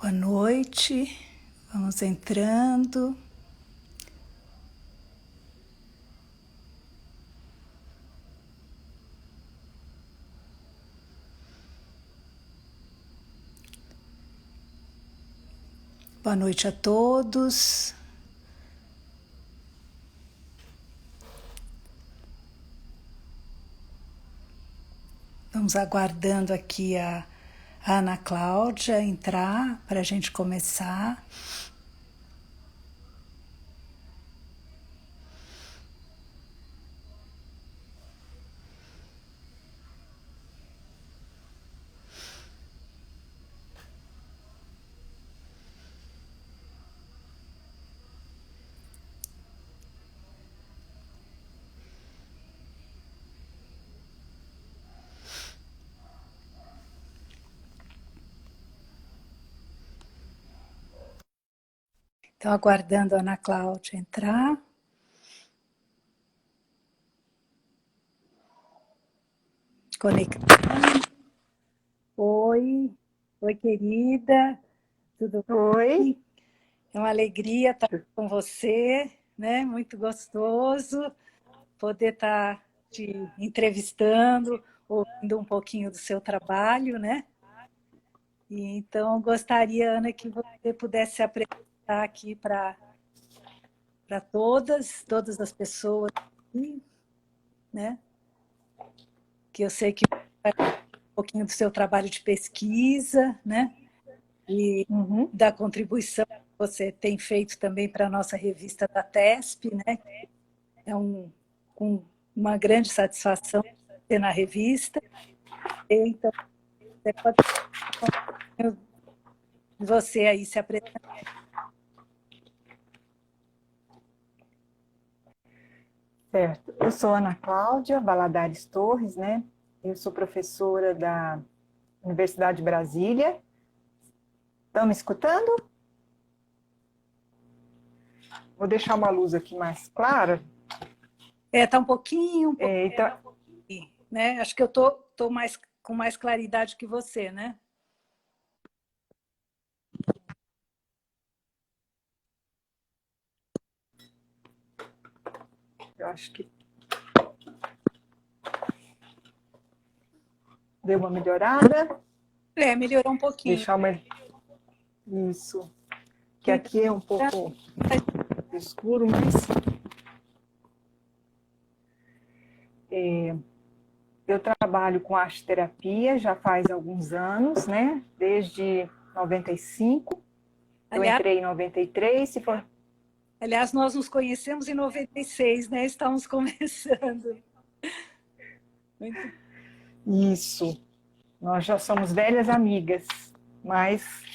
Boa noite, vamos entrando. Boa noite a todos. Vamos aguardando aqui a Ana Cláudia entrar para a gente começar. Então, aguardando a Ana Cláudia entrar. Conectando. Oi, querida, tudo bem? Oi. É uma alegria estar com você, né? Muito gostoso poder estar te entrevistando, ouvindo um pouquinho do seu trabalho, né? E então, gostaria, Ana, que você pudesse se apresentar aqui para todas as pessoas aqui, né? Que eu sei que vai falar um pouquinho do seu trabalho de pesquisa, né? E da contribuição que você tem feito também para a nossa revista da TESP, né? É com uma grande satisfação ter na revista. Então, você pode falar um pouquinho de você aí se apresentar. Certo. Eu sou Ana Cláudia Valadares Torres, né? Eu sou professora da Universidade de Brasília. Estão me escutando? Vou deixar uma luz aqui mais clara. Está um pouquinho, Então, né? Acho que eu tô com mais claridade que você, né? eu acho que deu uma melhorada. Melhorou um pouquinho. Deixar uma... Isso. Que aqui é um pouco escuro, mas... Eu trabalho com arte-terapia já faz alguns anos, né? Desde 95. Eu entrei em 93, se for... Aliás, nós nos conhecemos em 96, né? Estamos começando. Muito... Isso. Nós já somos velhas amigas, mas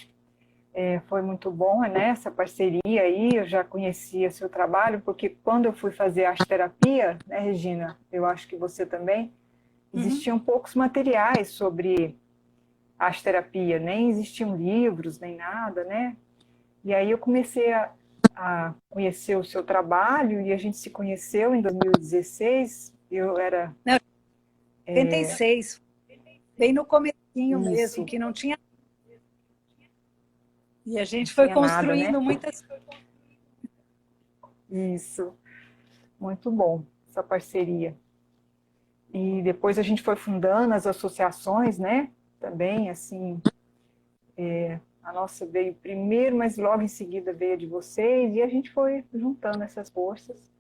foi muito bom, né, essa parceria aí. Eu já conhecia seu trabalho, porque quando eu fui fazer arte-terapia, né, Regina, eu acho que você também, existiam poucos materiais sobre arte-terapia, nem existiam livros, nem nada, né? E aí eu comecei a conhecer o seu trabalho e a gente se conheceu em 2016. Eu era... 96, bem no comecinho mesmo, Isso. que não tinha... E a gente Não foi tinha nada, construindo né? muitas... Isso. Muito bom, essa parceria. E depois a gente foi fundando as associações, né? Também, assim, a nossa veio primeiro, mas logo em seguida veio a de vocês, e a gente foi juntando essas forças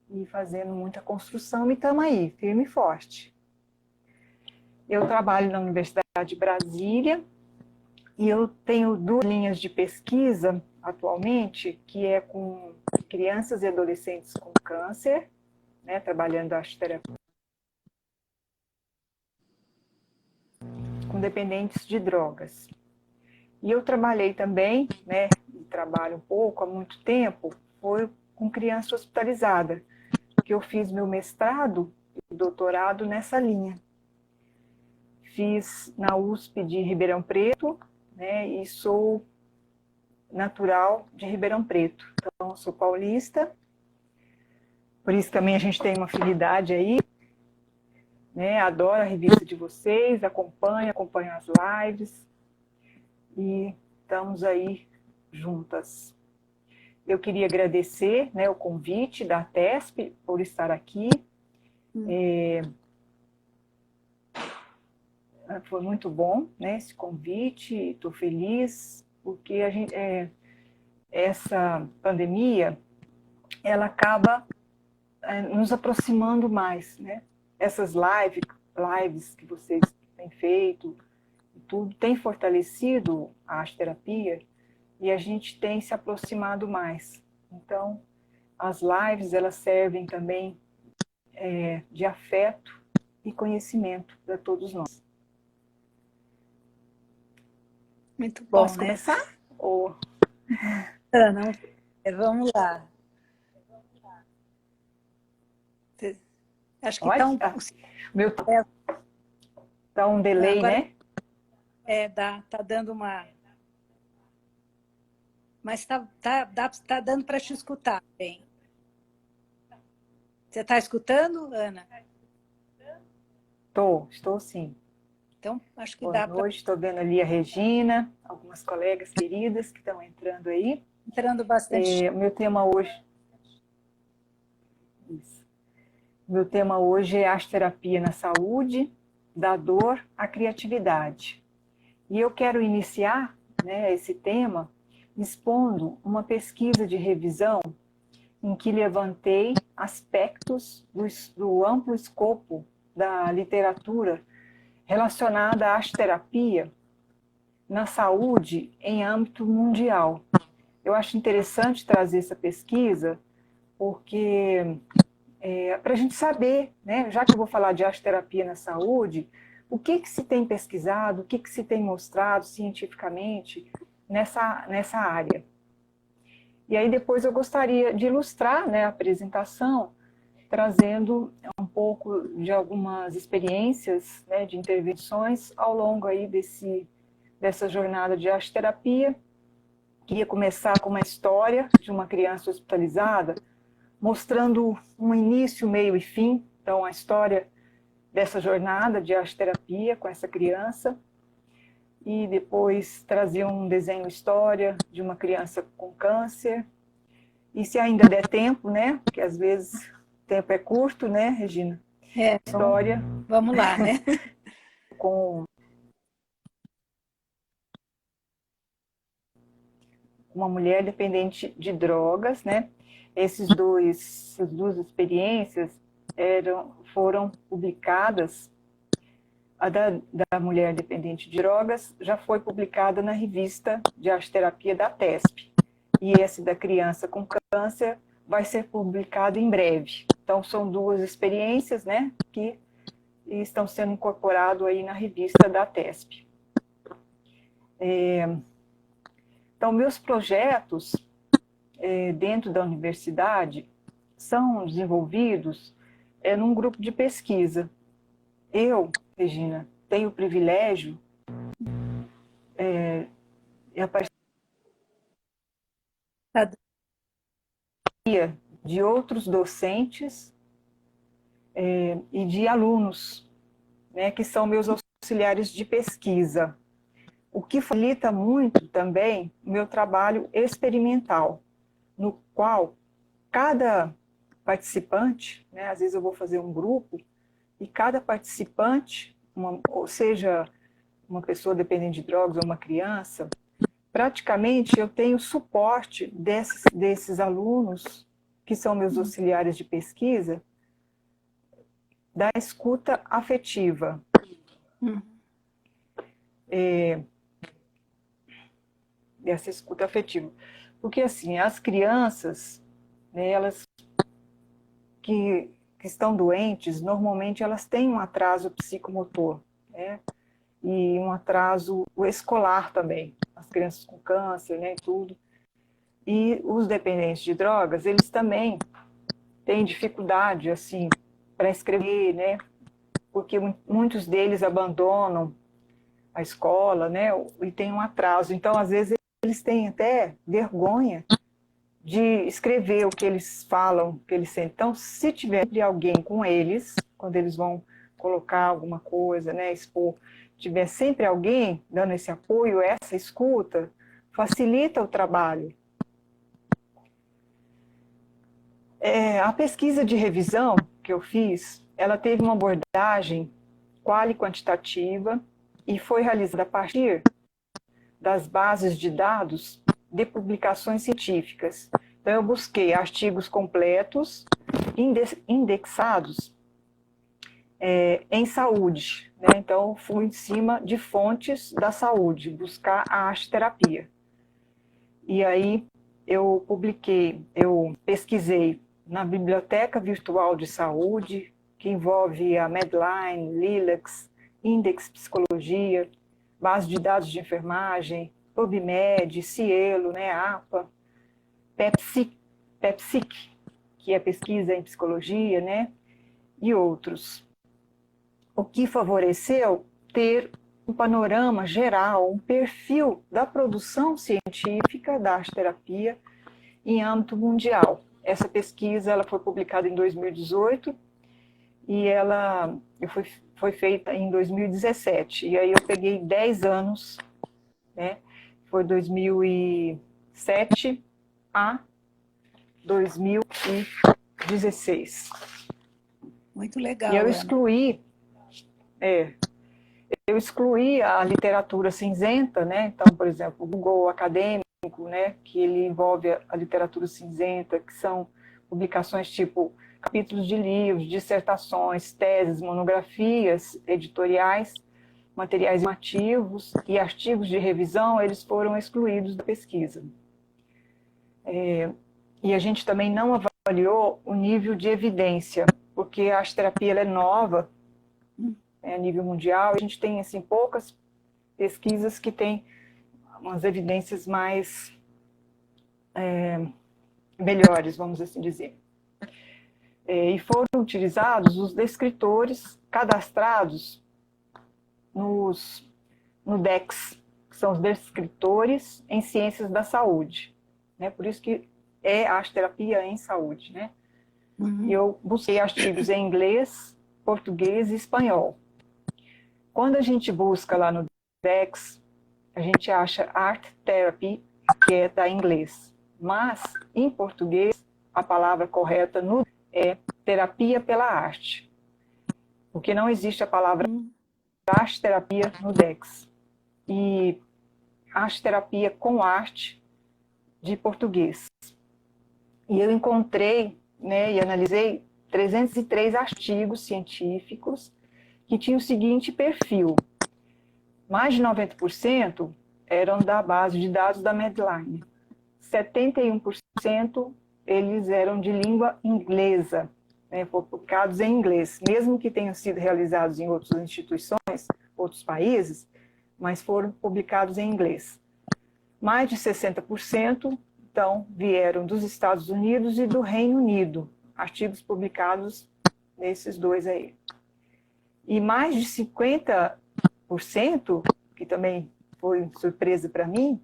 e fazendo muita construção, e estamos aí, firme e forte. Eu trabalho na Universidade de Brasília, e eu tenho duas linhas de pesquisa atualmente, que é com crianças e adolescentes com câncer, né? Trabalhando a arte-terapia, com dependentes de drogas. E eu trabalhei também, né, trabalho um pouco, há muito tempo, foi com criança hospitalizada, que eu fiz meu mestrado e doutorado nessa linha. Fiz na USP de Ribeirão Preto, né, e sou natural de Ribeirão Preto. Então, sou paulista, por isso também a gente tem uma afinidade aí, né, adoro a revista de vocês, acompanho as lives, e estamos aí juntas. Eu queria agradecer, né, o convite da TESP por estar aqui. Foi muito bom, né, esse convite, estou feliz, porque essa pandemia, ela acaba nos aproximando mais, né? Essas lives que vocês têm feito, tudo tem fortalecido a arte-terapia e a gente tem se aproximado mais. Então, as lives, elas servem também de afeto e conhecimento para todos nós. Muito bom, Posso né? começar? Ou... Ana, vamos lá. Acho que está meu... tá um delay, agora, né? Tá dando uma... Mas tá dando para te escutar bem. Você está escutando, Ana? Estou sim. Então, acho que Boa dá para... noite, estou vendo ali a Regina, algumas colegas queridas que estão entrando aí. Entrando bastante. O meu tema hoje... Isso. Meu tema hoje é arte-terapia na saúde, da dor à criatividade. E eu quero iniciar, né, esse tema expondo uma pesquisa de revisão em que levantei aspectos do amplo escopo da literatura relacionada à arte-terapia na saúde em âmbito mundial. Eu acho interessante trazer essa pesquisa porque para a gente saber, né, já que eu vou falar de arte-terapia na saúde, o que se tem pesquisado, o que se tem mostrado cientificamente nessa área. E aí depois eu gostaria de ilustrar, né, a apresentação, trazendo um pouco de algumas experiências, né, de intervenções ao longo aí dessa jornada de arte-terapia. Queria começar com uma história de uma criança hospitalizada, mostrando um início, meio e fim, então a história dessa jornada de arte-terapia com essa criança, e depois trazia um desenho história de uma criança com câncer, e se ainda der tempo, né, porque às vezes o tempo é curto, né, Regina? História. Vamos lá, né? Com uma mulher dependente de drogas, né? Essas duas experiências foram publicadas. A da mulher dependente de drogas já foi publicada na revista de arte-terapia da TESP. E esse da criança com câncer vai ser publicado em breve. Então, são duas experiências, né, que estão sendo incorporadas aí na revista da TESP. Então, meus projetos dentro da universidade são desenvolvidos num grupo de pesquisa. Eu, Regina, tenho o privilégio e a parceria de outros docentes e de alunos, né, que são meus auxiliares de pesquisa, o que facilita muito também o meu trabalho experimental, no qual cada participante, né, às vezes eu vou fazer um grupo, e cada participante, ou seja, uma pessoa dependente de drogas ou uma criança, praticamente eu tenho suporte desses alunos, que são meus auxiliares de pesquisa, da escuta afetiva. Dessa escuta afetiva. Porque, assim, as crianças, né, elas que estão doentes, normalmente elas têm um atraso psicomotor, né, e um atraso escolar também, as crianças com câncer, né, e tudo. E os dependentes de drogas, eles também têm dificuldade, assim, para escrever, né, porque muitos deles abandonam a escola, né, e tem um atraso. Então, às vezes, eles têm até vergonha de escrever o que eles falam, o que eles sentem. Então, se tiver alguém com eles, quando eles vão colocar alguma coisa, né, expor, tiver sempre alguém dando esse apoio, essa escuta, facilita o trabalho. A pesquisa de revisão que eu fiz, ela teve uma abordagem quali quantitativa e foi realizada a partir das bases de dados de publicações científicas. Então, eu busquei artigos completos, indexados em saúde, né? Então, fui em cima de fontes da saúde, buscar a arte-terapia. E aí, eu pesquisei na Biblioteca Virtual de Saúde, que envolve a Medline, Lilacs, Index Psicologia, base de dados de enfermagem, PubMed, Cielo, né, APA, PepSIC, que é pesquisa em psicologia, né, e outros. O que favoreceu ter um panorama geral, um perfil da produção científica da arte-terapia em âmbito mundial. Essa pesquisa ela foi publicada em 2018 e ela foi feita em 2017. E aí eu peguei 10 anos, né? Foi 2007 a 2016. Muito legal, E Ana. eu excluí a literatura cinzenta, né? Então, por exemplo, o Google Acadêmico, né? Que ele envolve a literatura cinzenta, que são publicações tipo capítulos de livros, dissertações, teses, monografias editoriais, materiais informativos e artigos de revisão, eles foram excluídos da pesquisa. E a gente também não avaliou o nível de evidência, porque a arte-terapia ela é nova, a nível mundial, a gente tem assim, poucas pesquisas que têm umas evidências mais melhores, vamos assim dizer. E foram utilizados os descritores cadastrados no DEX, que são os descritores em ciências da saúde, né? Por isso que é arte-terapia em saúde, né? E eu busquei artigos em inglês, português e espanhol. Quando a gente busca lá no DEX, a gente acha Art Therapy, que é da inglês. Mas, em português, a palavra correta é terapia pela arte. Porque não existe a palavra arte-terapia no DEX. E arte-terapia com arte de português. E eu encontrei, né, e analisei 303 artigos científicos que tinham o seguinte perfil. Mais de 90% eram da base de dados da Medline. 71% eles eram de língua inglesa, né, publicados em inglês, mesmo que tenham sido realizados em outras instituições, outros países, mas foram publicados em inglês. Mais de 60%, então, vieram dos Estados Unidos e do Reino Unido, artigos publicados nesses dois aí. E mais de 50%, que também foi surpresa para mim,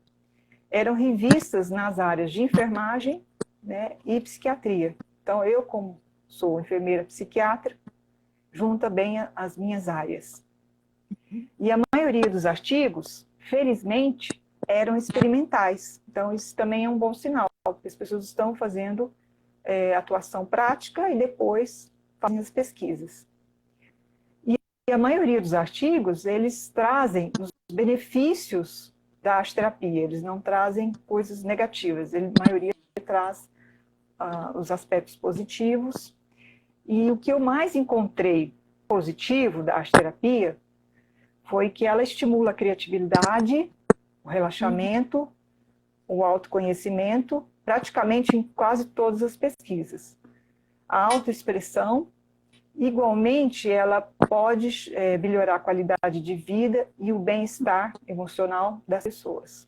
eram revistas nas áreas de enfermagem, né, e psiquiatria. Então, eu, como sou enfermeira psiquiatra, junta bem as minhas áreas. E a maioria dos artigos, felizmente, eram experimentais. Então, isso também é um bom sinal, porque as pessoas estão fazendo atuação prática e depois fazem as pesquisas. E a maioria dos artigos, eles trazem os benefícios da arte-terapia, eles não trazem coisas negativas, a maioria traz os aspectos positivos. E o que eu mais encontrei positivo da arte-terapia foi que ela estimula a criatividade, o relaxamento, o autoconhecimento, praticamente em quase todas as pesquisas. A autoexpressão, igualmente, ela pode melhorar a qualidade de vida e o bem-estar emocional das pessoas.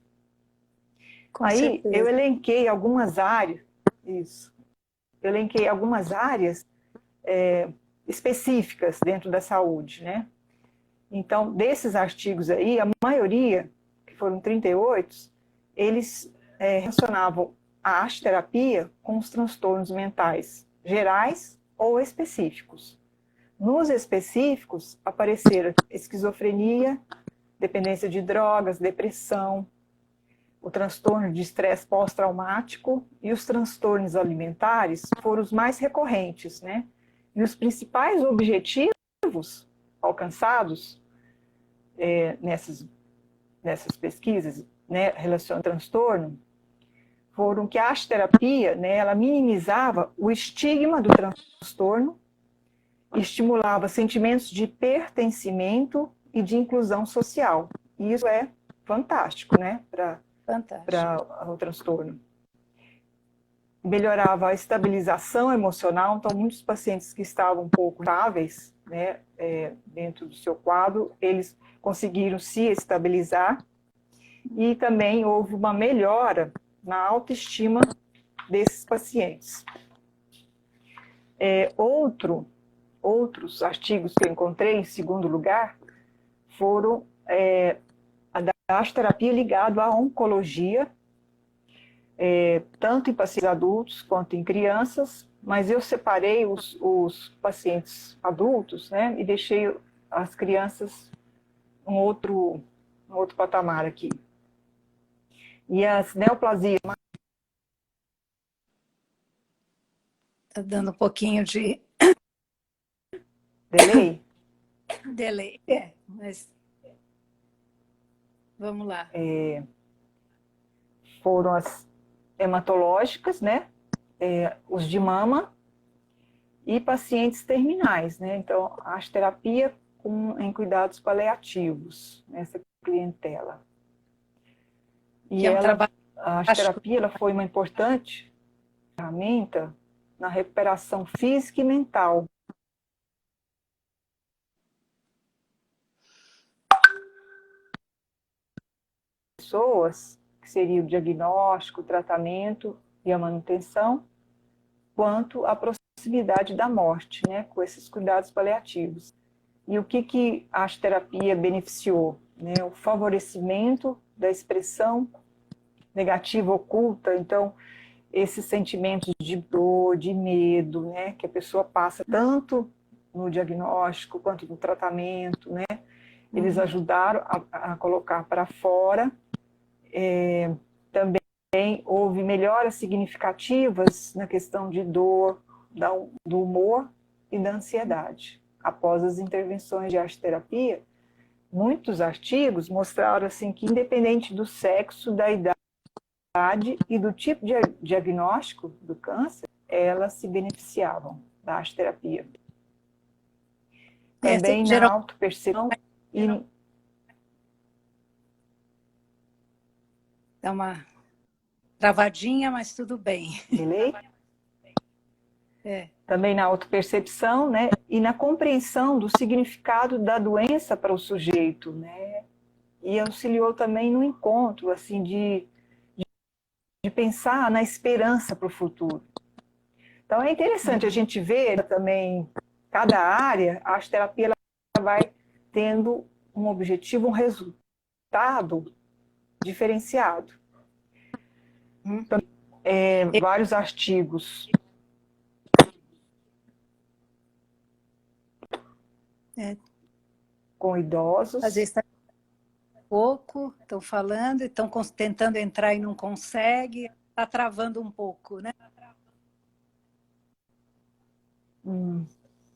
Com Aí, certeza. eu elenquei algumas áreas, específicas dentro da saúde, né? Então, desses artigos aí, a maioria, que foram 38, eles relacionavam a arte-terapia com os transtornos mentais gerais ou específicos. Nos específicos, apareceram esquizofrenia, dependência de drogas, depressão, o transtorno de estresse pós-traumático e os transtornos alimentares foram os mais recorrentes, né? E os principais objetivos alcançados nessas pesquisas, né, relacionadas ao transtorno, foram que a arte-terapia, né, ela minimizava o estigma do transtorno, estimulava sentimentos de pertencimento e de inclusão social. E isso é fantástico, né, para o transtorno. Melhorava a estabilização emocional, então muitos pacientes que estavam um pouco estáveis, né, dentro do seu quadro, eles conseguiram se estabilizar, e também houve uma melhora na autoestima desses pacientes. Outros artigos que eu encontrei, em segundo lugar, foram a da arte-terapia ligado à oncologia, tanto em pacientes adultos quanto em crianças, mas eu separei os pacientes adultos, né, e deixei as crianças um outro patamar aqui. E as neoplasias... Está dando um pouquinho de Delay? delay, mas vamos lá. Foram as hematológicas, né? Os de mama e pacientes terminais, né? Então, a arte-terapia em cuidados paliativos, nessa clientela. E a arte-terapia ela foi uma importante ferramenta na recuperação física e mental. Pessoas, que seria o diagnóstico, o tratamento e a manutenção, quanto à proximidade da morte, né, com esses cuidados paliativos. E o que a arte-terapia beneficiou? Né? O favorecimento da expressão negativa oculta, então, esses sentimentos de dor, de medo, né, que a pessoa passa tanto no diagnóstico quanto no tratamento, né, eles ajudaram a colocar para fora. Também houve melhoras significativas na questão de dor, do humor e da ansiedade. Após as intervenções de arte-terapia, muitos artigos mostraram assim, que, independente do sexo, da idade e do tipo de diagnóstico do câncer, elas se beneficiavam da arte-terapia. Também na autopercepção e... Dá uma travadinha, mas tudo bem. Delay? Também na autopercepção, né? E na compreensão do significado da doença para o sujeito, né? E auxiliou também no encontro, assim, de pensar na esperança para o futuro. Então é interessante a gente ver também, cada área, a arte-terapia ela vai tendo um objetivo, um resultado diferenciado. Então, vários artigos com idosos. Às vezes está pouco, estão falando, estão tentando entrar e não consegue, está travando um pouco, né?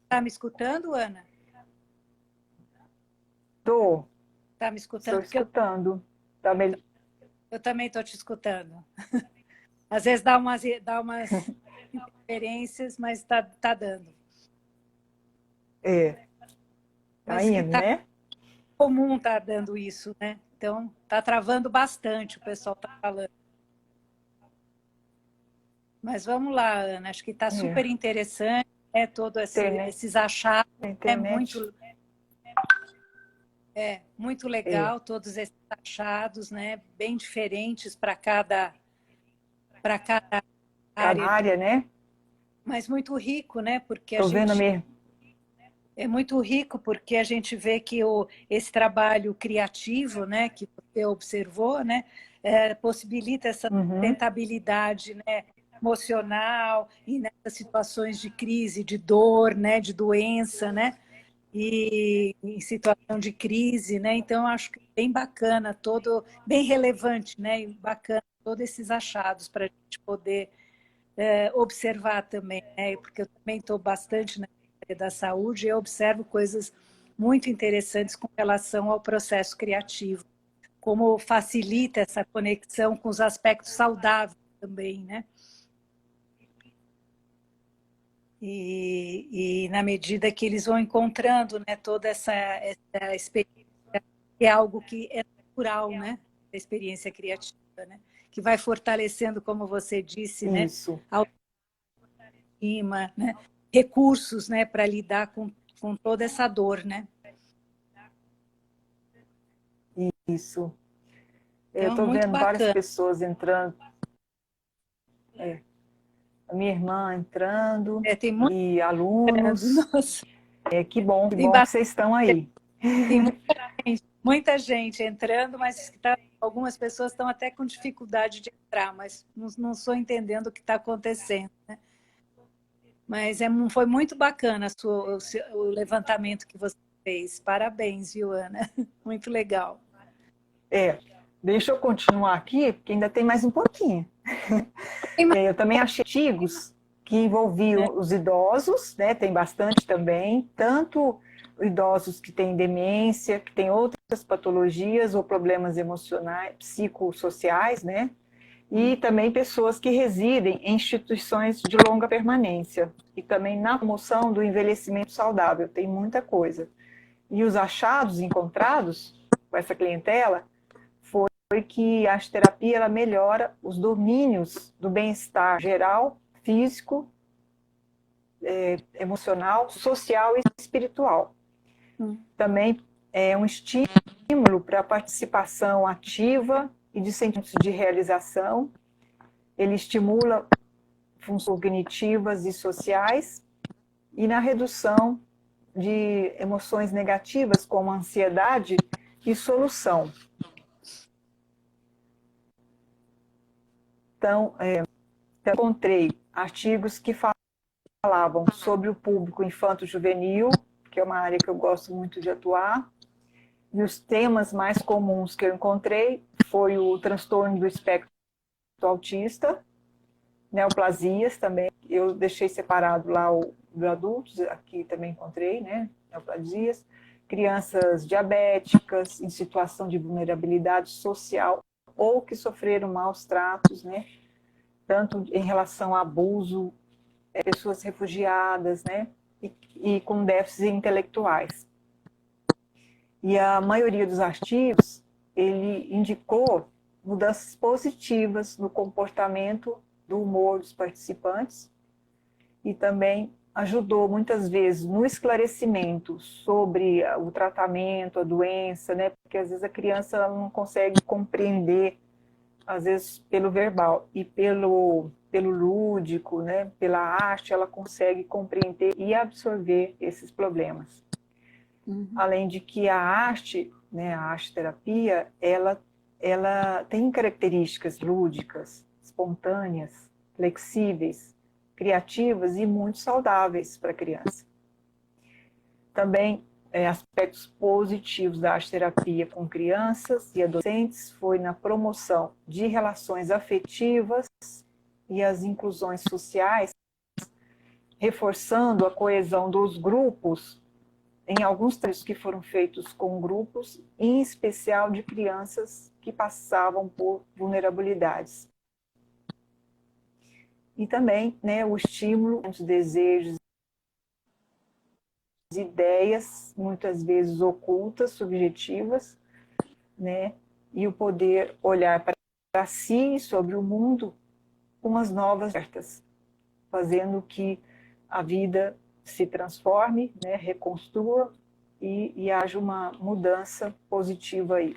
Está me escutando, Ana? Estou. Está me escutando? Estou escutando. Eu também estou te escutando. Às vezes dá umas interferências, mas está dando. Está indo, né? Comum estar dando isso, né? Então, está travando bastante, o pessoal está falando. Mas vamos lá, Ana, acho que está super interessante, né? Todos esses achados, muito legal, todos esses achados, né? Bem diferentes para cada área, né? Mas muito rico, né? Porque Estou vendo mesmo. É muito rico porque a gente vê que esse trabalho criativo, né, que você observou, né, possibilita essa sustentabilidade, né, emocional e nessas situações de crise, de dor, né, de doença, né? e em situação de crise, né? Então, eu acho que é bem bacana, bem relevante, né? E bacana todos esses achados para a gente poder observar também, né? Porque eu também estou bastante na área da saúde e eu observo coisas muito interessantes com relação ao processo criativo, como facilita essa conexão com os aspectos saudáveis também, né? E na medida que eles vão encontrando, né, toda essa experiência, que é algo que é natural, né? A experiência criativa, né? Que vai fortalecendo, como você disse, né? Isso. A autoestima, né? Recursos, né? Para lidar com toda essa dor, né? Isso. Eu Então, estou muito vendo várias bacana. pessoas entrando. A minha irmã entrando Tem muito e grande, alunos. nossa. Que bom Tem, que vocês estão aí. tem muita gente entrando, mas algumas pessoas estão até com dificuldade de entrar, mas não estou entendendo o que está acontecendo, né? Mas foi muito bacana o levantamento que você fez. Parabéns, viu, Ana? Muito legal. Deixa eu continuar aqui, porque ainda tem mais um pouquinho. Eu também achei artigos que envolviam os idosos, né? Tem bastante também, tanto idosos que têm demência, que têm outras patologias ou problemas emocionais, psicossociais, né? E também pessoas que residem em instituições de longa permanência. E também na promoção do envelhecimento saudável, tem muita coisa. E os achados encontrados com essa clientela foi que a arte-terapia ela melhora os domínios do bem-estar geral, físico, emocional, social e espiritual. Também é um estímulo para a participação ativa e de sentimentos de realização. Ele estimula funções cognitivas e sociais e na redução de emoções negativas como ansiedade e solução. Então, encontrei artigos que falavam sobre o público infanto-juvenil, que é uma área que eu gosto muito de atuar, e os temas mais comuns que eu encontrei foi o transtorno do espectro autista, neoplasias também, eu deixei separado lá o do adultos, aqui também encontrei, né, neoplasias, crianças diabéticas em situação de vulnerabilidade social ou que sofreram maus tratos, né, tanto em relação a abuso, pessoas refugiadas, né, e com déficits intelectuais. E a maioria dos artigos, ele indicou mudanças positivas no comportamento do humor dos participantes e também ajudou muitas vezes no esclarecimento sobre o tratamento, a doença, né? Porque às vezes a criança ela não consegue compreender, às vezes pelo verbal e pelo lúdico, né? Pela arte, ela consegue compreender e absorver esses problemas. Além de que a arte, né, a arte-terapia, ela tem características lúdicas, espontâneas, flexíveis, criativas e muito saudáveis para a criança. Também aspectos positivos da arte-terapia com crianças e adolescentes foi na promoção de relações afetivas e as inclusões sociais, reforçando a coesão dos grupos em alguns testes que foram feitos com grupos, em especial de crianças que passavam por vulnerabilidades. E também, né, o estímulo dos desejos, ideias, muitas vezes ocultas, subjetivas, né, e o poder olhar para si e sobre o mundo com as novas certas, fazendo que a vida se transforme, né, reconstrua e haja uma mudança positiva aí.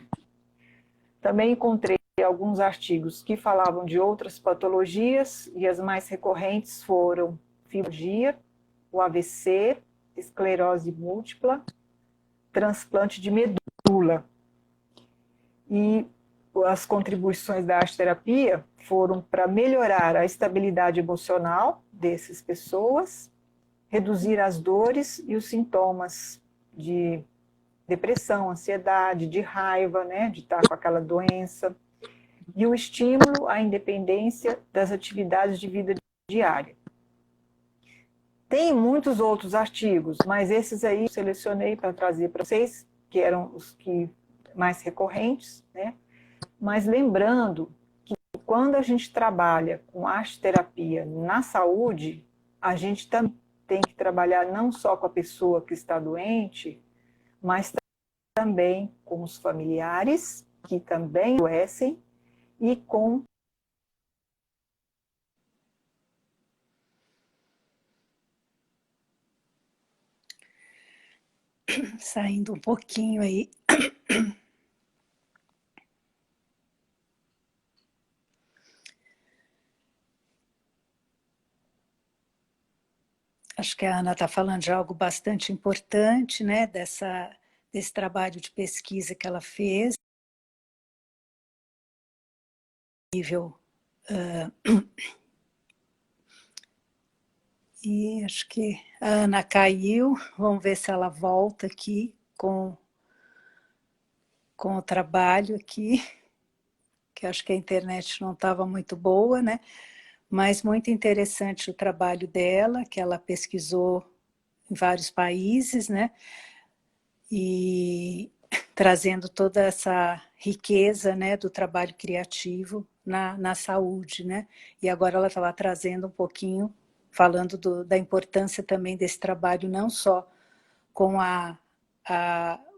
Também encontrei alguns artigos que falavam de outras patologias e as mais recorrentes foram fibromialgia, o AVC, esclerose múltipla, transplante de medula. E as contribuições da arte-terapia foram para melhorar a estabilidade emocional dessas pessoas, reduzir as dores e os sintomas de depressão, ansiedade, de raiva, né, de estar com aquela doença, e o estímulo à independência das atividades de vida diária. Tem muitos outros artigos, mas esses aí eu selecionei para trazer para vocês, que eram os que mais recorrentes, né? Mas lembrando que quando a gente trabalha com arte-terapia na saúde, a gente também tem que trabalhar não só com a pessoa que está doente, mas também com os familiares, que também adoecem, e com... Saindo um pouquinho aí. Acho que a Ana está falando de algo bastante importante, né? Desse trabalho de pesquisa que ela fez. Nível, e acho que a Ana caiu. Vamos ver se ela volta aqui com o trabalho aqui, que acho que a internet não estava muito boa, né? Mas muito interessante o trabalho dela, que ela pesquisou em vários países, né? E trazendo toda essa riqueza, né, do trabalho criativo na saúde, né? E agora ela estava trazendo um pouquinho, falando da importância também desse trabalho, não só com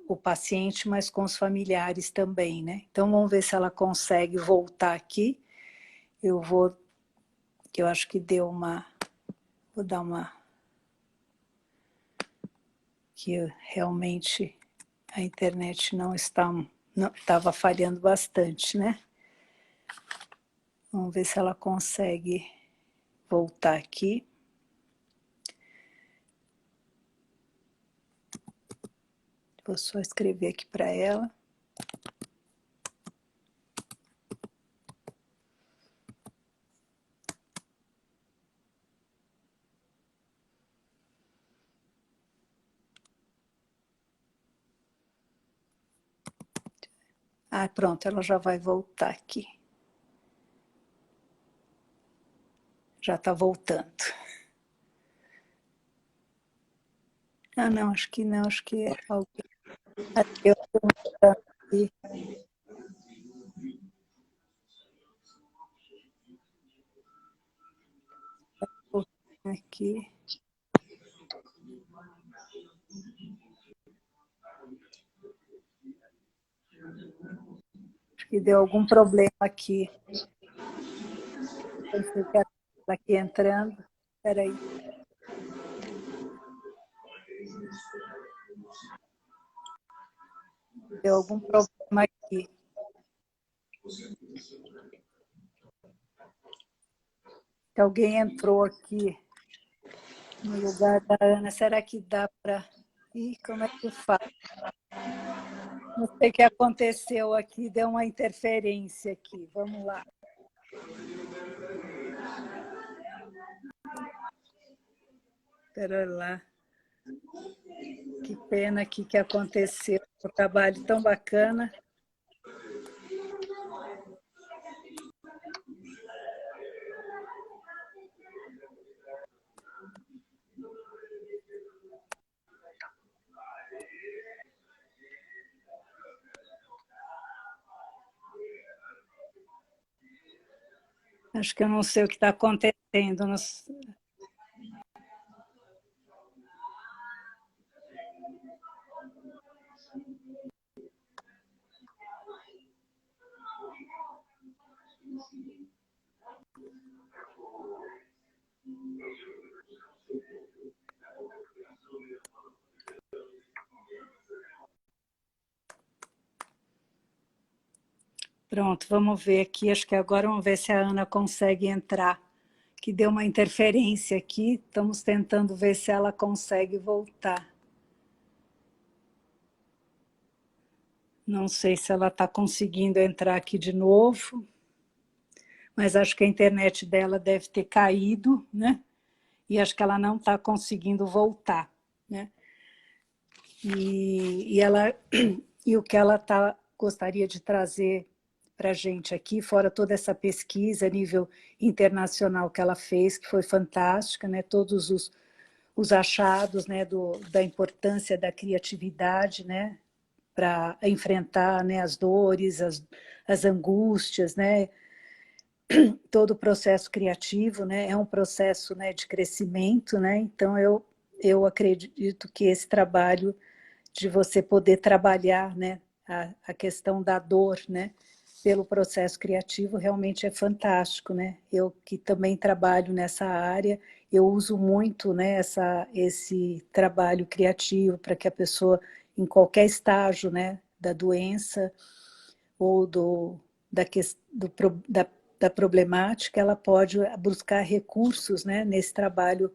o paciente, mas com os familiares também, né? Então vamos ver se ela consegue voltar aqui. Eu acho que deu uma... Vou dar uma... Que realmente a internet não estava falhando bastante, né? Vamos ver se ela consegue voltar aqui. Vou só escrever aqui para ela. Ah, pronto, ela já vai voltar aqui. Já está voltando. Ah, não, acho que não, acho que é alguém. Eu estou mudando aqui. Aqui. Acho que deu algum problema aqui. Pensei que era ela aqui entrando. Espera aí. Deu algum problema aqui. Que alguém entrou aqui no lugar da Ana. Será que dá para... Ih, como é que faz? Não sei o que aconteceu aqui, deu uma interferência aqui. Vamos lá. Espera lá. Que pena aqui que aconteceu. Um trabalho tão bacana. Acho que eu não sei o que está acontecendo. Pronto, vamos ver aqui. Acho que agora vamos ver se a Ana consegue entrar. Que deu uma interferência aqui. Estamos tentando ver se ela consegue voltar. Não sei se ela está conseguindo entrar aqui de novo. Mas acho que a internet dela deve ter caído, né? E acho que ela não está conseguindo voltar, né? ela, e o que ela gostaria de trazer para a gente aqui, fora toda essa pesquisa a nível internacional que ela fez, que foi fantástica, né? Todos os achados, né, da importância da criatividade, né, para enfrentar, né, as dores, as angústias, né, todo o processo criativo, né, é um processo, né, de crescimento, né, então eu acredito que esse trabalho de você poder trabalhar, né, a questão da dor, né, pelo processo criativo realmente é fantástico, né? Eu que também trabalho nessa área, eu uso muito, né, esse trabalho criativo para que a pessoa, em qualquer estágio, né, da doença ou da, da problemática, ela pode buscar recursos, né, nesse trabalho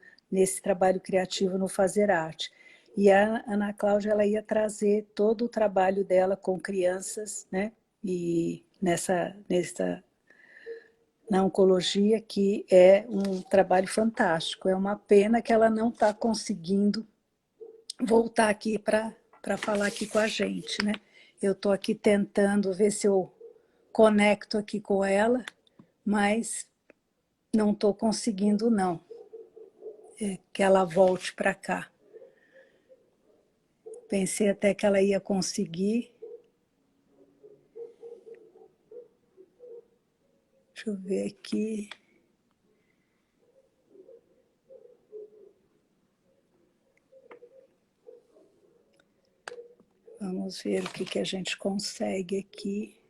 criativo no Fazer Arte. E a Ana Cláudia, ela ia trazer todo o trabalho dela com crianças, né, e na oncologia, que é um trabalho fantástico. É uma pena que ela não está conseguindo voltar aqui para falar aqui com a gente, né? Eu estou aqui tentando ver se eu conecto aqui com ela, mas não estou conseguindo, não. Que ela volte para cá. Pensei até que ela ia conseguir. Deixa eu ver aqui. Vamos ver o que a gente consegue aqui.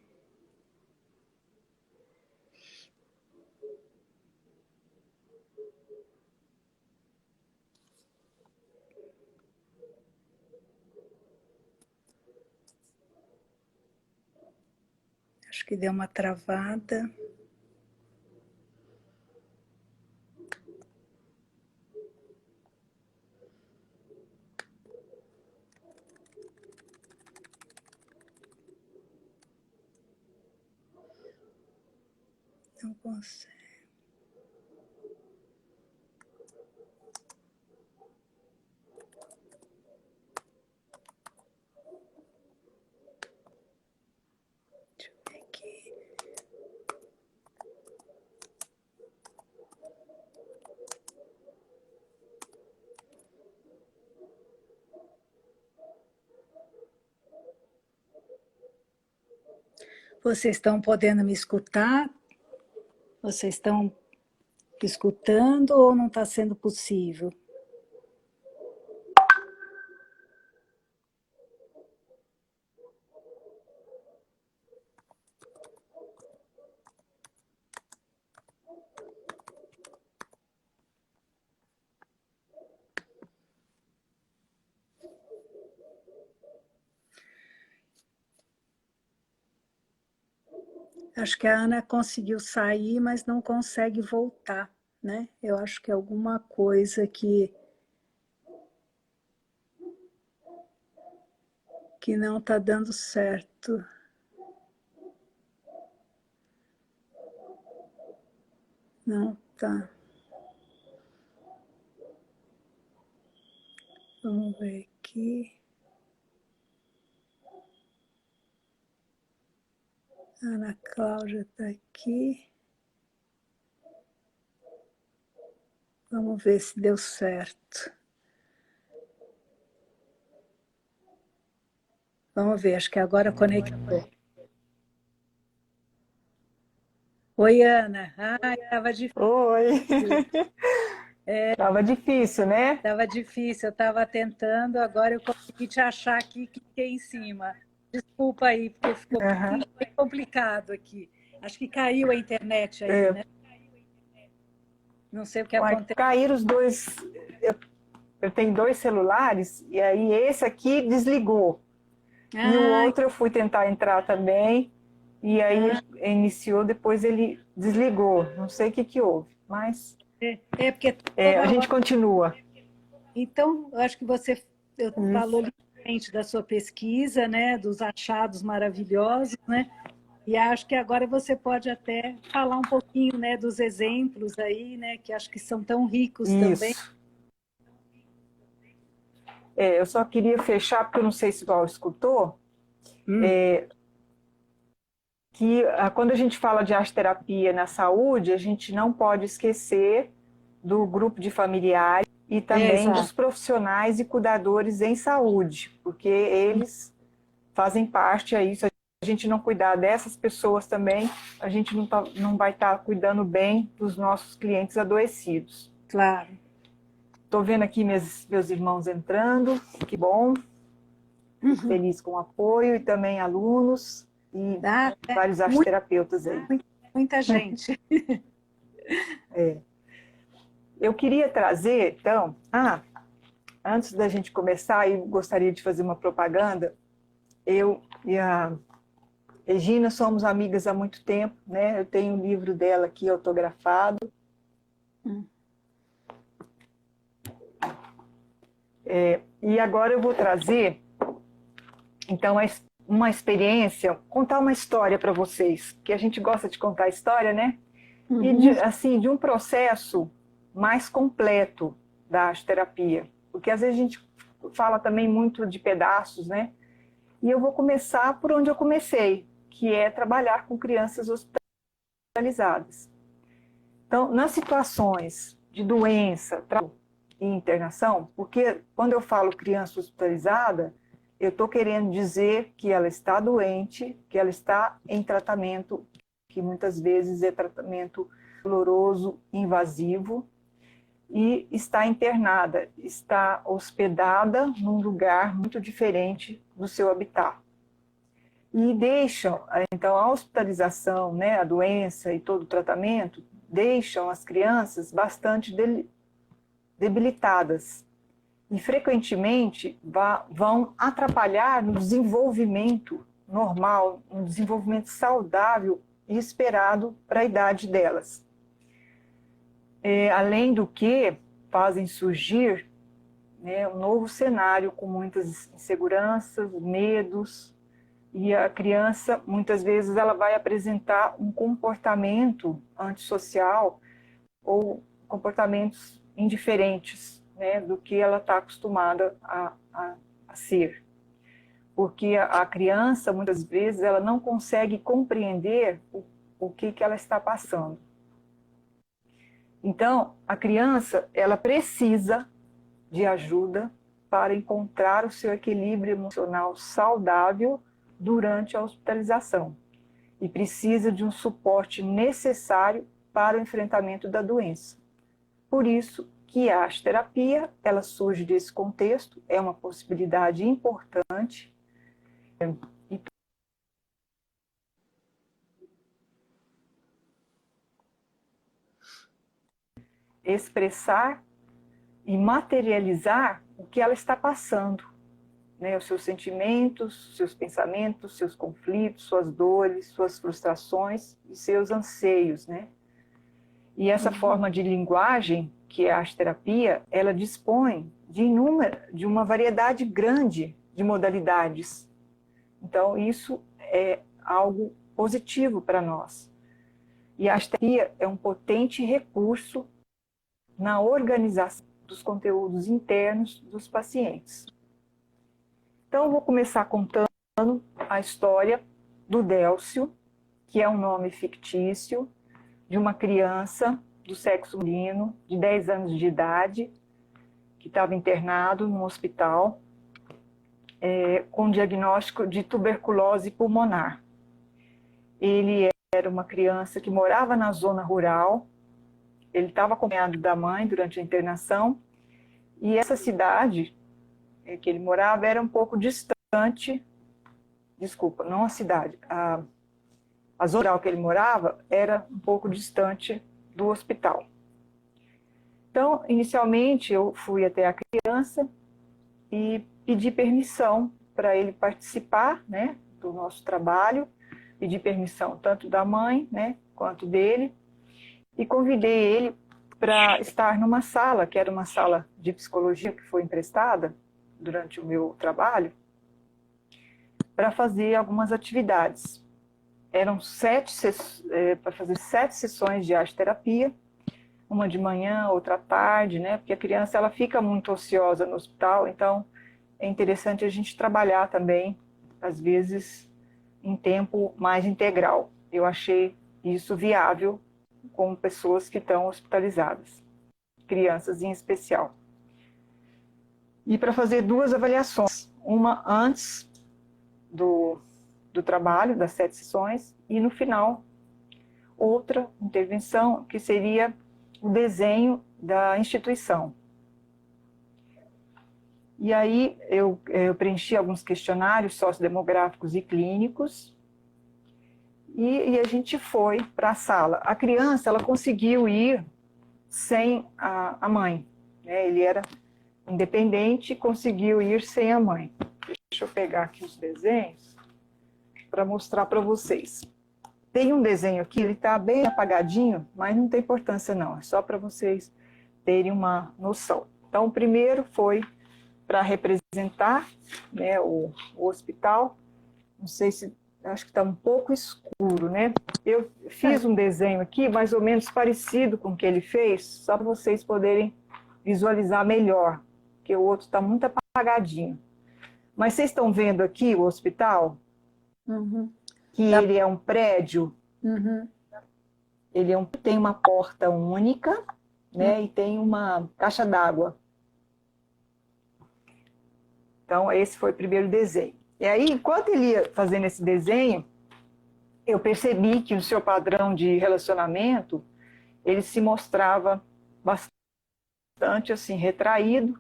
Acho que deu uma travada. Não consegue. Deixa eu ver aqui. Vocês estão podendo me escutar? Vocês estão escutando ou não está sendo possível? Acho que a Ana conseguiu sair, mas não consegue voltar, né? Eu acho que é alguma coisa que não está dando certo. Não tá. Vamos ver aqui. A Ana Cláudia está aqui. Vamos ver se deu certo. Vamos ver, acho que agora conectou. Oi, Ana. Ai, estava difícil. Oi! Tava difícil, né? Estava difícil, eu estava tentando, agora eu consegui te achar aqui e cliquei em cima. Desculpa aí, porque ficou bem complicado aqui. Acho que caiu a internet aí, né? Não sei o que aconteceu. Caíram os dois. Eu tenho dois celulares, e aí esse aqui desligou. E o outro eu fui tentar entrar também, e aí iniciou, depois ele desligou. Não sei o que houve, mas porque a gente continua. Então, eu acho que você falou livremente da sua pesquisa, né, dos achados maravilhosos, né? E acho que agora você pode até falar um pouquinho, né, dos exemplos aí, né, que acho que são tão ricos também. Eu só queria fechar, porque eu não sei se o Val escutou, que quando a gente fala de arte-terapia na saúde, a gente não pode esquecer do grupo de familiares e também dos profissionais e cuidadores em saúde, porque eles fazem parte aí. Se a gente não cuidar dessas pessoas também, a gente não vai estar cuidando bem dos nossos clientes adoecidos. Claro. Estou vendo aqui meus irmãos entrando, que bom. Fico feliz com o apoio e também alunos e vários arteterapeutas aí. Muita gente. Eu queria trazer, então, antes da gente começar, eu gostaria de fazer uma propaganda. Eu e a Regina somos amigas há muito tempo, né? Eu tenho um livro dela aqui autografado. E agora eu vou trazer, então, uma experiência, contar uma história para vocês, que a gente gosta de contar história, né? E de um processo mais completo da arte-terapia, porque às vezes a gente fala também muito de pedaços, né? E eu vou começar por onde eu comecei, que é trabalhar com crianças hospitalizadas. Então, nas situações de doença e internação, porque quando eu falo criança hospitalizada, eu estou querendo dizer que ela está doente, que ela está em tratamento, que muitas vezes é tratamento doloroso, invasivo, e está internada, está hospedada num lugar muito diferente do seu habitat. E deixam, então, a hospitalização, né, a doença e todo o tratamento, deixam as crianças bastante debilitadas. E, frequentemente, vão atrapalhar no desenvolvimento normal, no desenvolvimento saudável e esperado para a idade delas. Além do que, fazem surgir, né, um novo cenário com muitas inseguranças, medos, e a criança, muitas vezes, ela vai apresentar um comportamento antissocial ou comportamentos indiferentes, né, do que ela está acostumada a ser. Porque a criança, muitas vezes, ela não consegue compreender o que ela está passando. Então, a criança, ela precisa de ajuda para encontrar o seu equilíbrio emocional saudável durante a hospitalização e precisa de um suporte necessário para o enfrentamento da doença. Por isso que a arte-terapia, ela surge desse contexto, é uma possibilidade importante. Expressar e materializar o que ela está passando, né? Os seus sentimentos, seus pensamentos, seus conflitos, suas dores, suas frustrações e seus anseios, né? E essa forma de linguagem, que é a arte-terapia, ela dispõe de uma variedade grande de modalidades. Então, isso é algo positivo para nós. E a arte-terapia é um potente recurso na organização dos conteúdos internos dos pacientes. Então, eu vou começar contando a história do Délcio, que é um nome fictício, de uma criança do sexo masculino, de 10 anos de idade, que estava internado num hospital com diagnóstico de tuberculose pulmonar. Ele era uma criança que morava na zona rural, ele estava acompanhado da mãe durante a internação, e essa cidade que ele morava era um pouco distante, não a cidade, a zona rural que ele morava era um pouco distante do hospital. Então, inicialmente, eu fui até a criança e pedi permissão para ele participar, né, do nosso trabalho, pedi permissão tanto da mãe, né, quanto dele, e convidei ele para estar numa sala, que era uma sala de psicologia que foi emprestada durante o meu trabalho, para fazer algumas atividades. Eram para fazer 7 sessões de arte-terapia, uma de manhã, outra à tarde, né? Porque a criança ela fica muito ociosa no hospital, então é interessante a gente trabalhar também, às vezes, em tempo mais integral. Eu achei isso viável com pessoas que estão hospitalizadas, crianças em especial. E para fazer 2 avaliações, uma antes do trabalho, das 7 sessões, e no final, outra intervenção, que seria o desenho da instituição. E aí eu preenchi alguns questionários sociodemográficos e clínicos, e a gente foi para a sala. A criança, ela conseguiu ir sem a mãe, né? Ele era independente e conseguiu ir sem a mãe. Deixa eu pegar aqui os desenhos para mostrar para vocês. Tem um desenho aqui, ele está bem apagadinho, mas não tem importância não, é só para vocês terem uma noção. Então, o primeiro foi para representar, né, o hospital. Não sei se, acho que está um pouco escuro, né? Eu fiz um desenho aqui, mais ou menos parecido com o que ele fez, só para vocês poderem visualizar melhor, porque o outro está muito apagadinho. Mas vocês estão vendo aqui o hospital? Uhum. Que ele é um prédio, Uhum. ele tem uma porta única, né, e tem uma caixa d'água. Então, esse foi o primeiro desenho. E aí, enquanto ele ia fazendo esse desenho, eu percebi que o seu padrão de relacionamento, ele se mostrava bastante, assim, retraído,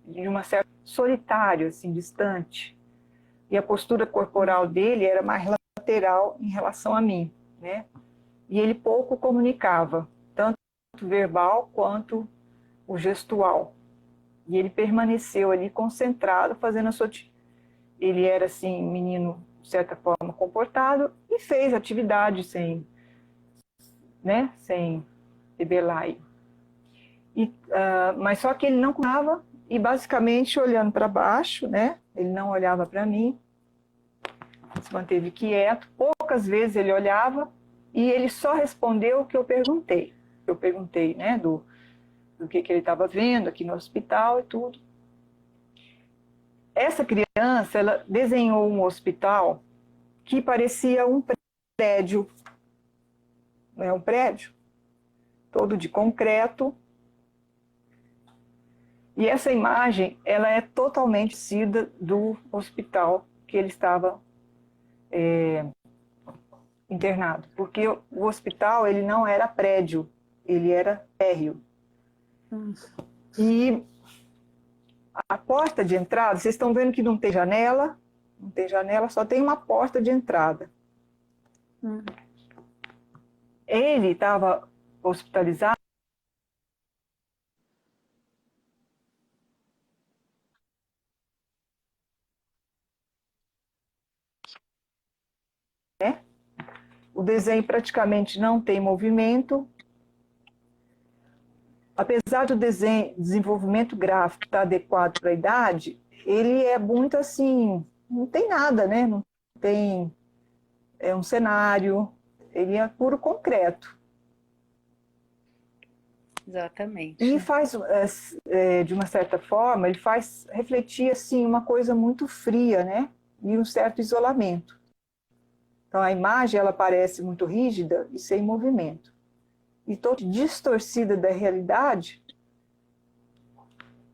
de uma certa solitário, assim, distante. E a postura corporal dele era mais lateral em relação a mim, né? E ele pouco comunicava, tanto verbal quanto o gestual. E ele permaneceu ali concentrado, fazendo a sua... Ele era, assim, menino, de certa forma, comportado, e fez atividade sem, né, sem rebelar. Mas só que ele não comunicava, e basicamente olhando para baixo, né? Ele não olhava para mim, se manteve quieto. Poucas vezes ele olhava, e ele só respondeu o que eu perguntei. Eu perguntei, né, do que ele estava vendo aqui no hospital e tudo. Essa criança, ela desenhou um hospital que parecia um prédio, né, um prédio todo de concreto. E essa imagem, ela é totalmente parecida do hospital que ele estava internado, porque o hospital, ele não era prédio, ele era térreo. E a porta de entrada, vocês estão vendo que não tem janela, só tem uma porta de entrada. Ele estava hospitalizado, né? O desenho praticamente não tem movimento. Apesar do desenvolvimento gráfico estar adequado para a idade, ele é muito assim, não tem nada, né? Não tem um cenário, ele é puro concreto. Exatamente. E faz, de uma certa forma, ele faz refletir assim, uma coisa muito fria, né? E um certo isolamento. Então a imagem ela parece muito rígida e sem movimento. E toda distorcida da realidade,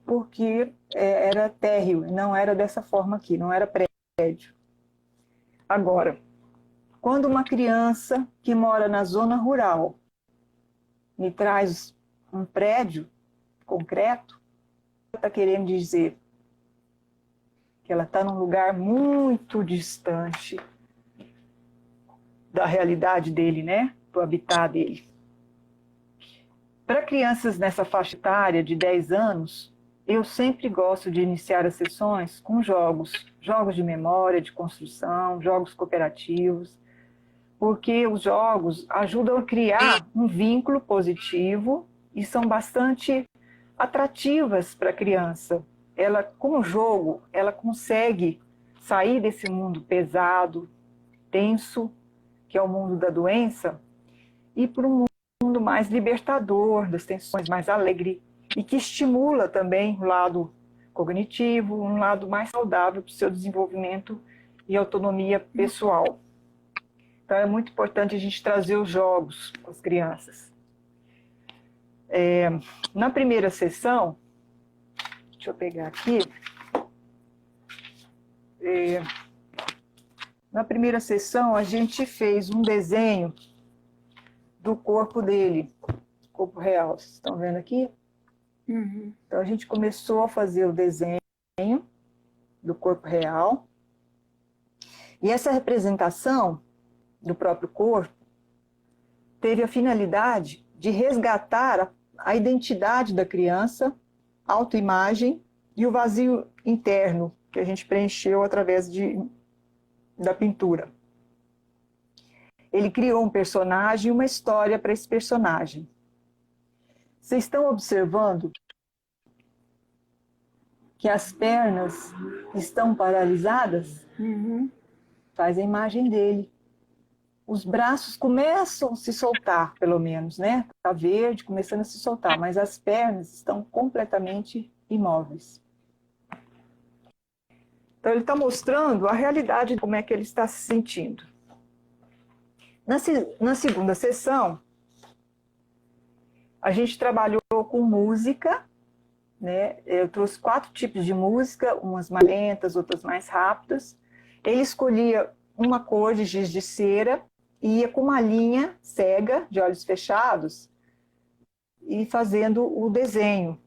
porque era térreo, não era dessa forma aqui, não era prédio. Agora, quando uma criança que mora na zona rural me traz um prédio concreto, está querendo dizer que ela está num lugar muito distante da realidade dele, né? Do habitat dele. Para crianças nessa faixa etária de 10 anos, eu sempre gosto de iniciar as sessões com jogos de memória, de construção, jogos cooperativos, porque os jogos ajudam a criar um vínculo positivo e são bastante atrativas para a criança. Ela, com o jogo, ela consegue sair desse mundo pesado, tenso, que é o mundo da doença, e para um mundo mais libertador, das tensões, mais alegre, e que estimula também o lado cognitivo, um lado mais saudável para o seu desenvolvimento e autonomia pessoal. Então é muito importante a gente trazer os jogos para as crianças. Na primeira sessão, deixa eu pegar aqui, na primeira sessão a gente fez um desenho do corpo dele, corpo real, vocês estão vendo aqui? Uhum. Então a gente começou a fazer o desenho do corpo real, e essa representação do próprio corpo teve a finalidade de resgatar a identidade da criança, a autoimagem e o vazio interno que a gente preencheu através da pintura. Ele criou um personagem e uma história para esse personagem. Vocês estão observando que as pernas estão paralisadas? Uhum. Faz a imagem dele. Os braços começam a se soltar, pelo menos, né? Está verde, começando a se soltar, mas as pernas estão completamente imóveis. Então ele está mostrando a realidade de como é que ele está se sentindo. Na segunda sessão, a gente trabalhou com música, né? Eu trouxe 4 tipos de música, umas mais lentas, outras mais rápidas. Ele escolhia uma cor de giz de cera e ia com uma linha cega, de olhos fechados, e fazendo o desenho.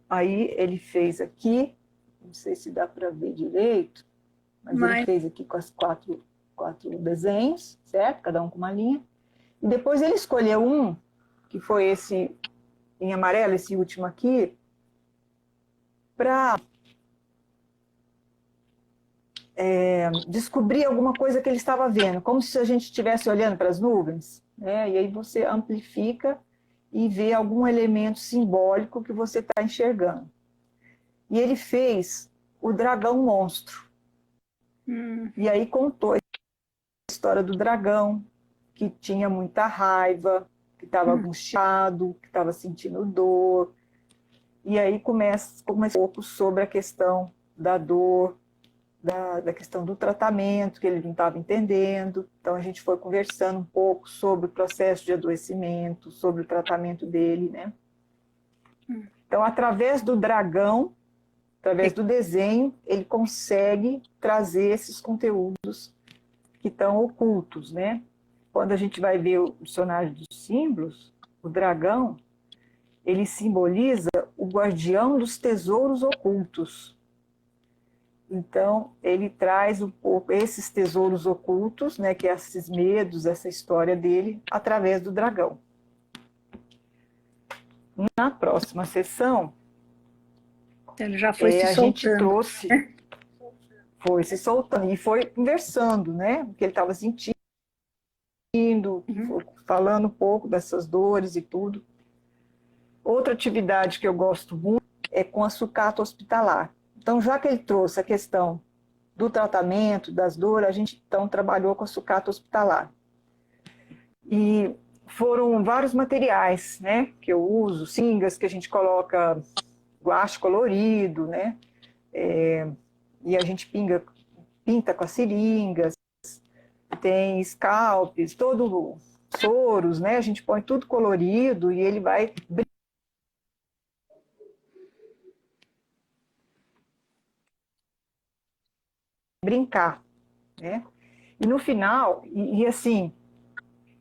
Aí ele fez aqui, não sei se dá para ver direito, mas ele fez aqui com as quatro desenhos, certo? Cada um com uma linha. E depois ele escolheu um, que foi esse em amarelo, esse último aqui, para descobrir alguma coisa que ele estava vendo, como se a gente estivesse olhando para as nuvens, né? E aí você amplifica e vê algum elemento simbólico que você está enxergando. E ele fez o dragão monstro. E aí contou a história do dragão, que tinha muita raiva, que estava angustiado, que estava sentindo dor. E aí começa um pouco sobre a questão da dor, da questão do tratamento, que ele não estava entendendo. Então a gente foi conversando um pouco sobre o processo de adoecimento, sobre o tratamento dele, né? Então, através do dragão, através do desenho, ele consegue trazer esses conteúdos que estão ocultos, né? Quando a gente vai ver o dicionário dos símbolos, o dragão, ele simboliza o guardião dos tesouros ocultos. Então, ele traz um pouco esses tesouros ocultos, né, que é esses medos, essa história dele, através do dragão. Na próxima sessão, Ele já foi se a gente soltando. trouxe, foi se soltando e foi conversando, né, o que ele estava sentindo, falando um pouco dessas dores e tudo. Outra atividade que eu gosto muito é com a sucata hospitalar. Então, já que ele trouxe a questão do tratamento, das dores, a gente então trabalhou com a sucata hospitalar. E foram vários materiais, né, que eu uso, seringas que a gente coloca guache colorido, né, e a gente pinta com as seringas, tem scalpes, todo soros, né, a gente põe tudo colorido e ele vai brincar, né? E no final, assim,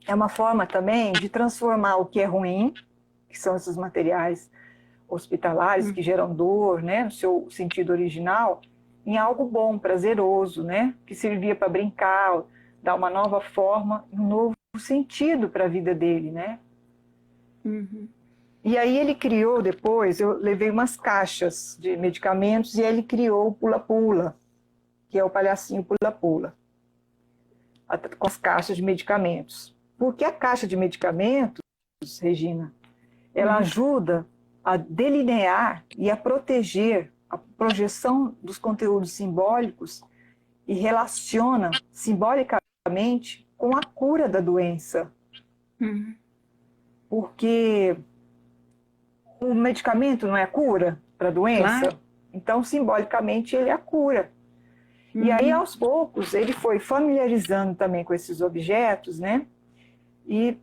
é uma forma também de transformar o que é ruim, que são esses materiais hospitalares que geram dor, né, no seu sentido original, em algo bom, prazeroso, né, que servia para brincar, dar uma nova forma, um novo sentido para a vida dele, né? E aí ele criou depois, eu levei umas caixas de medicamentos e ele criou o pula-pula, que é o palhacinho pula-pula, com as caixas de medicamentos. Porque a caixa de medicamentos, Regina, ela ajuda a delinear e a proteger a projeção dos conteúdos simbólicos e relaciona simbolicamente com a cura da doença. Porque o medicamento não é a cura para a doença? Claro. Então, simbolicamente, ele é a cura. E aí, aos poucos, ele foi familiarizando também com esses objetos, né? E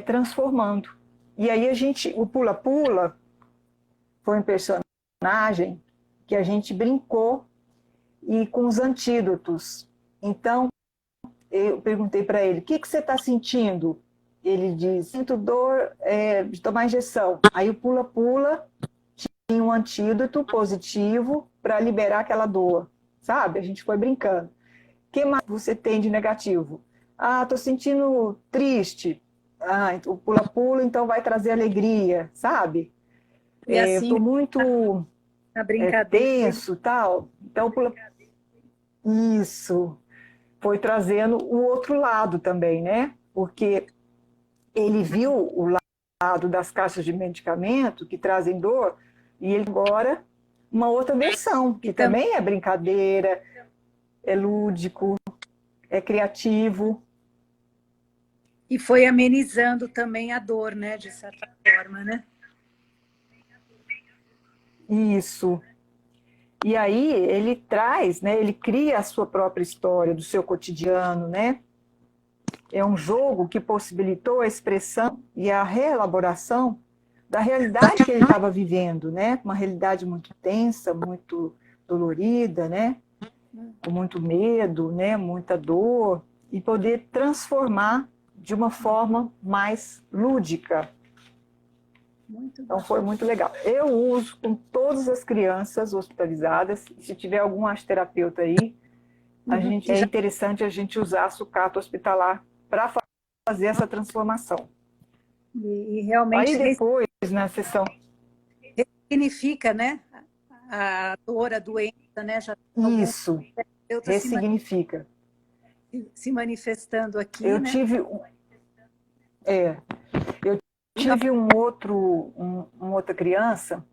transformando. E aí o pula-pula foi um personagem que a gente brincou e com os antídotos. Então, eu perguntei para ele, o que você está sentindo? Ele diz, sinto dor de tomar injeção. Aí o pula-pula tinha um antídoto positivo para liberar aquela dor, sabe? A gente foi brincando. O que mais você tem de negativo? Ah, estou sentindo triste. Ah, o pula-pula então vai trazer alegria, sabe? E assim, Estou muito na brincadeira. tenso, tal. Então, isso foi trazendo o outro lado também, né? Porque ele viu o lado das caixas de medicamento que trazem dor e ele agora uma outra versão, que também é brincadeira, é lúdico, é criativo. E foi amenizando também a dor, né? De certa forma, né? Isso. E aí ele traz, né? Ele cria a sua própria história do seu cotidiano, né? É um jogo que possibilitou a expressão e a reelaboração da realidade que ele estava vivendo, né? Uma realidade muito tensa, muito dolorida, né? Com muito medo, né? Muita dor, e poder transformar de uma forma mais lúdica. Então foi muito legal. Eu uso com todas as crianças hospitalizadas. Se tiver algum arteterapeuta aí, é interessante a gente usar a sucata hospitalar para fazer essa transformação. E realmente Aí depois, na sessão... significa, né? A dor, a doença, né? Já Isso, terapeuta ressignifica. se manifestando aqui, Eu né? tive uma outra criança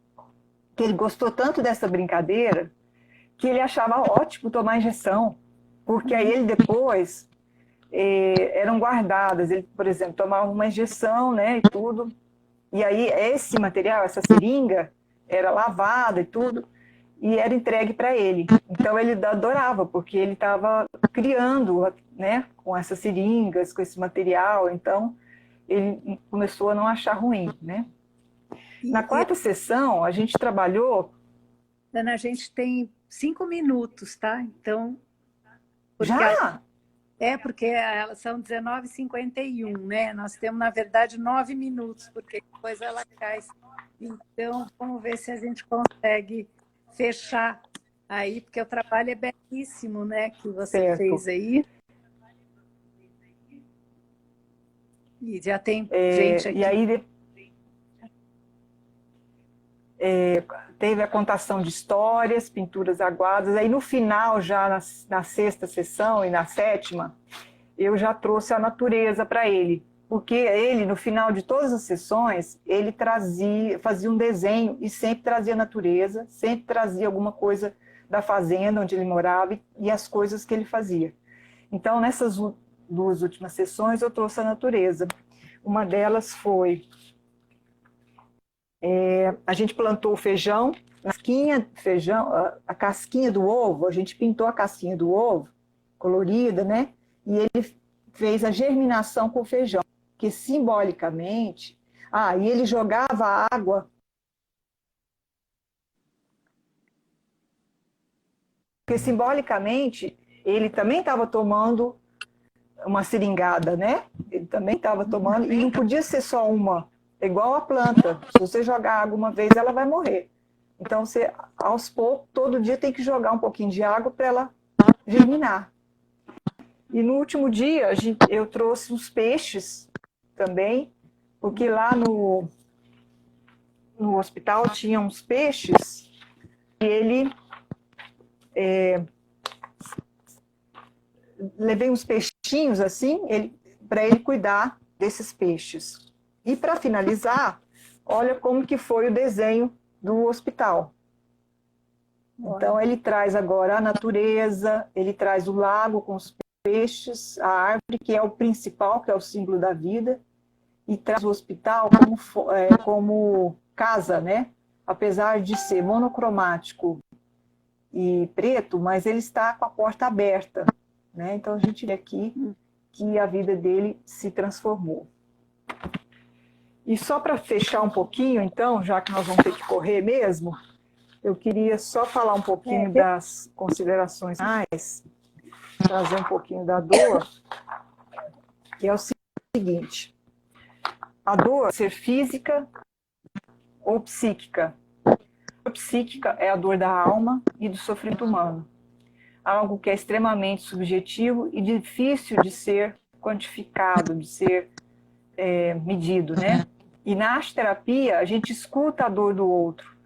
que ele gostou tanto dessa brincadeira que ele achava ótimo tomar injeção, porque aí ele depois eram guardadas. Ele, por exemplo, tomava uma injeção, né, e tudo, e aí esse material, essa seringa, era lavada e tudo, e era entregue para ele. Então ele adorava, porque ele estava criando, né, com essas seringas, com esse material, então ele começou a não achar ruim, né? Na quarta sessão, a gente trabalhou... Ana, a gente tem 5 minutos, tá? Então... Já? Porque elas são 19h51, né? Nós temos, na verdade, 9 minutos, porque depois ela cai. Então, vamos ver se a gente consegue fechar aí, porque o trabalho é belíssimo, né? Que você fez aí. E já tem gente aqui. E aí teve a contação de histórias, pinturas aguadas. Aí no final, já na sexta sessão e na sétima, eu já trouxe a natureza para ele. Porque ele, no final de todas as sessões, ele fazia um desenho e sempre trazia natureza, sempre trazia alguma coisa da fazenda onde ele morava e as coisas que ele fazia. Então, nessas 2 últimas sessões, eu trouxe a natureza. Uma delas foi... a gente plantou o feijão, a casquinha do ovo, a gente pintou a casquinha do ovo, colorida, né? E ele fez a germinação com o feijão, que simbolicamente... e ele jogava água... Porque simbolicamente ele também estava tomando uma seringada, né? Ele também estava tomando, e não podia ser só uma, igual a planta. Se você jogar água uma vez, ela vai morrer. Então, você, aos poucos, todo dia tem que jogar um pouquinho de água para ela germinar. E no último dia, eu trouxe uns peixes também, porque lá no hospital tinha uns peixes, e ele... levei uns peixinhos assim, para ele cuidar desses peixes. E para finalizar, olha como que foi o desenho do hospital. Então ele traz agora a natureza, ele traz o lago com os peixes, a árvore, que é o principal, que é o símbolo da vida, e traz o hospital como casa, né? Apesar de ser monocromático e preto, mas ele está com a porta aberta, né? Então a gente vê aqui que a vida dele se transformou. E só para fechar um pouquinho, então, já que nós vamos ter que correr mesmo, eu queria só falar um pouquinho das considerações finais, trazer um pouquinho da dor, que é o seguinte: a dor ser física ou psíquica. A dor psíquica é a dor da alma e do sofrimento humano, algo que é extremamente subjetivo e difícil de ser quantificado, de ser medido, né? E na arte-terapia a gente escuta a dor do outro,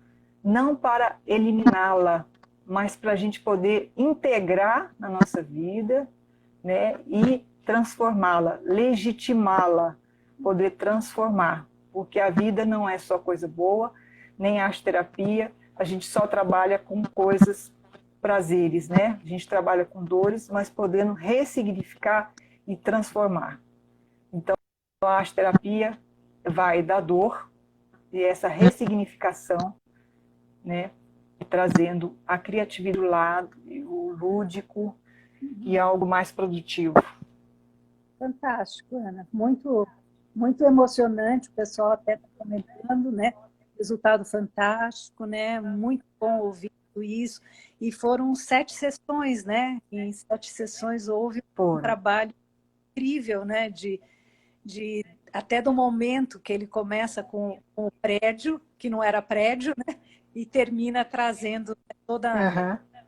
não para eliminá-la, mas para a gente poder integrar na nossa vida, né? E transformá-la, legitimá-la, poder transformar, porque a vida não é só coisa boa, nem arte-terapia, a gente só trabalha com coisas, prazeres, né? A gente trabalha com dores, mas podendo ressignificar e transformar. Então, a arte-terapia vai da dor e essa ressignificação, né? Trazendo a criatividade do lado, o lúdico e algo mais produtivo. Fantástico, Ana. Muito, muito emocionante, o pessoal até está comentando, né? Resultado fantástico, né? Muito bom ouvir tudo isso. E foram 7 sessões, né? Em 7 sessões houve um trabalho incrível, né? Até do momento que ele começa com o prédio, que não era prédio, né? E termina trazendo toda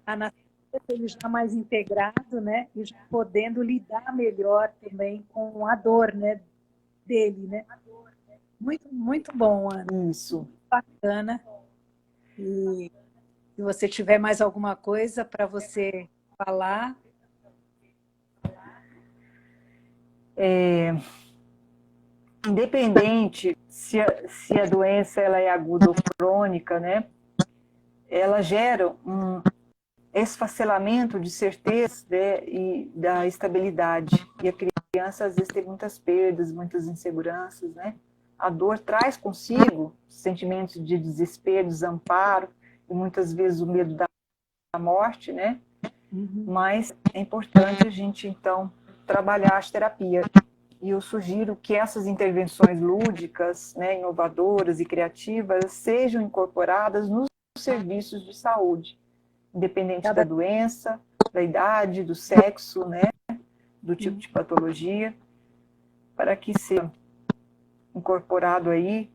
a natureza, ele já mais integrado, né? E já podendo lidar melhor também com a dor, né? Dele, né? Muito, muito bom, Ana. Isso. Bacana. E se você tiver mais alguma coisa para você falar. Independente se a doença ela é aguda ou crônica, né? Ela gera um esfacelamento de certeza, né, e da estabilidade. E a criança às vezes tem muitas perdas, muitas inseguranças, né? A dor traz consigo sentimentos de desespero, desamparo e muitas vezes o medo da morte, né? Mas é importante a gente então trabalhar a terapia. E eu sugiro que essas intervenções lúdicas, né, inovadoras e criativas sejam incorporadas nos serviços de saúde, independente da doença, da idade, do sexo, né, do tipo de patologia, para que seja incorporado aí.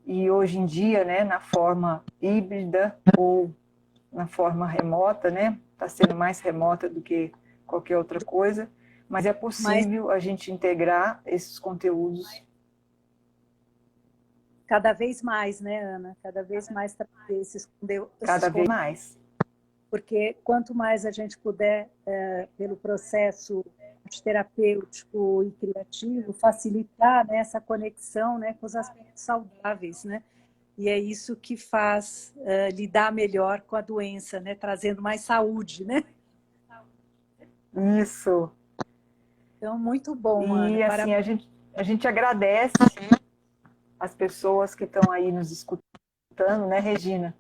E hoje em dia, né, na forma híbrida ou na forma remota, né, está sendo mais remota do que qualquer outra coisa, mas é possível a gente integrar esses conteúdos. Cada vez mais, né, Ana? Cada vez mais trazer esses conteúdos. Cada vez mais. Porque quanto mais a gente puder, pelo processo terapêutico e criativo, facilitar, né, essa conexão, né, com os aspectos saudáveis, né? E é isso que faz lidar melhor com a doença, né? Trazendo mais saúde, né? Isso. Então, muito bom, Ana. E assim, a gente agradece as pessoas que estão aí nos escutando, né, Regina?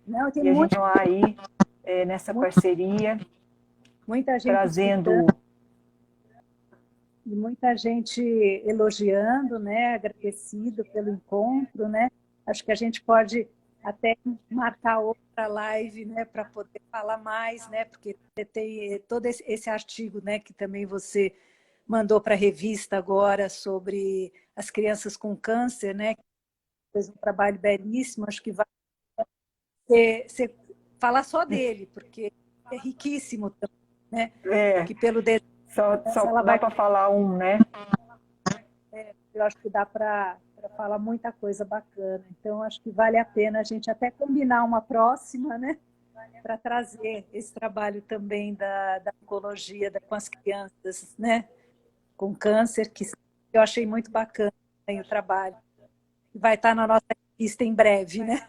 Não, tem e a gente está aí nessa parceria, muita gente trazendo... E muita gente elogiando, né? Agradecido pelo encontro, né? Acho que a gente pode até marcar outra live, né, para poder falar mais, né, porque tem todo esse artigo, né, que também você mandou para a revista agora sobre as crianças com câncer, né, fez um trabalho belíssimo, acho que vai falar só dele, porque é riquíssimo também, né, que pelo só dá para falar né? Eu acho que dá para falar muita coisa bacana. Então, acho que vale a pena a gente até combinar uma próxima, né? Para trazer esse trabalho também da oncologia com as crianças, né? Com câncer, que eu achei muito bacana o trabalho. Vai estar na nossa revista em breve, né?